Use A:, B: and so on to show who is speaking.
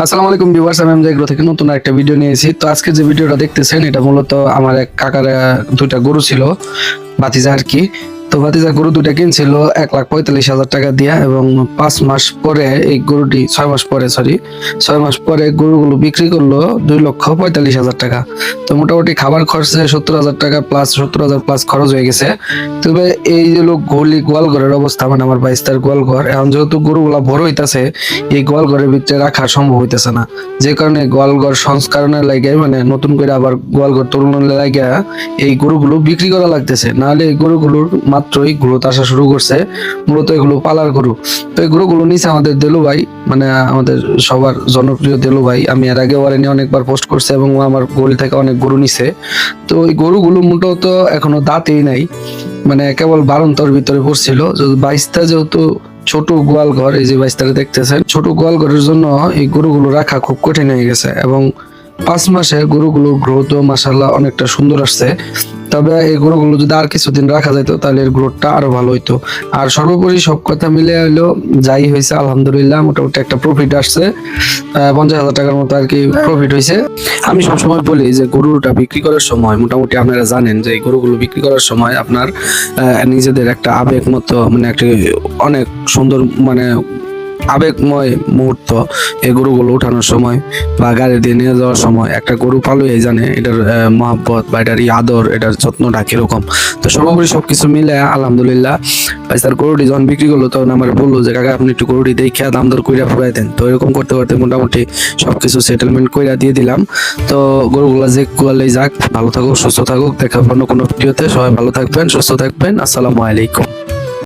A: আসসালামু আলাইকুম ভিউয়ার্স, আমি এমজে এগ্রো থেকে নতুন একটা ভিডিও নিয়েছি। তো আজকে যে ভিডিওটা দেখতেছেন এটা মূলত আমার এক কাকার দুইটা গরু ছিল, ভাতিজা আর কি। তো ভাতিজা গরু দুটা কিনছিল 1,45,000 টাকা দিয়া, এবং 5 মাস পরে এই গরুটি 6 মাস পরে, সরি 6 মাস পরে গরুগুলো বিক্রি করলো 2,45,000 টাকা। তো মোটামুটি খাবার খরচে 70,000 টাকা প্লাস 70,000 প্লাস খরচ হয়ে গেছে। তবে এই যে লোক গোয়াল ঘরের অবস্থা, মানে আমার বাইস্তার গোয়াল ঘর, এখন যেহেতু গরুগুলা বড় হইতাছে, এই গোয়াল ঘরের ভিতরে রাখা সম্ভব হইতেছে না। যে কারণে গোয়াল ঘর সংস্করণের লাগে, মানে নতুন করে আবার গোয়াল ঘর তরুণের লাগে এই গরুগুলো বিক্রি করা লাগতেছে। নাহলে এই গরুগুলোর মাত্রই গ্রোথ আসা শুরু করছে। মূলত এগুলো পালার গরু। তো এই গরুগুলো নিচে আমাদের দেলু ভাই, মানে আমাদের সবার জনপ্রিয় দেলু ভাই। আমি এর আগে ওয়ারে নিয়ে অনেকবার পোস্ট করছি এবং ও আমার গরু থেকে অনেক গরু নিছে। তো ওই গরুগুলো মূলত এখনো দাঁতেই নাই, মানে কেবল বারন্তর ভিতরে পড়ছিল। বাইশটা যেহেতু ছোট গোয়াল ঘর, এই যে বাইশটারে দেখতেছেন, ছোট গোয়াল ঘরের জন্য এই গরুগুলো রাখা খুব কঠিন হয়ে গেছে। এবং 5 মাসে গরুগুলোর গ্রোথ মাশাআল্লাহ অনেকটা সুন্দর আসছে। তবে এই গরুগুলো যদি আর কিছুদিন রাখা যেত তাহলে এর গ্রোথটা আরো ভালো হইতো। আর সর্বোপরি সব কথা মিলে হলো যাই হয়েছে আলহামদুলিল্লাহ, মোটামুটি একটা প্রফিট আসছে। 50,000 টাকার মতো আর কি প্রফিট হয়েছে। আমি সবসময় বলি যে গরুটা বিক্রি করার সময়, মোটামুটি আপনারা জানেন যে এই গরুগুলো বিক্রি করার সময় আপনার নিজেদের একটা আবেগ মতো, মানে একটা অনেক সুন্দর, মানে আবেগময় মুহূর্ত। এই গরুগুলো উঠানোর সময় বা গাড়ি দিয়ে নিয়ে যাওয়ার সময়, একটা গরু পালুই জানে এটার মহব্বত বা এটার আদর, এটার যত্নটা কিরকম। তো সর্বোপরি সবকিছু মিলে আলহামদুলিল্লাহ স্যার গরুটি যখন বিক্রি করলো তখন আমার বললো যে কাকা আপনি একটু গরুটি দেখে দাম দর কইরা ফুরাই দেন। তো এরকম করতে করতে মোটামুটি সবকিছু সেটেলমেন্ট কইরা দিয়ে দিলাম। তো গরুগুলা যে কুয়ালেই যাক, ভালো থাকুক সুস্থ থাকুক। দেখা অন্য কোনো ভিডিওতে। সবাই ভালো থাকবেন, সুস্থ থাকবেন। আসসালামু আলাইকুম।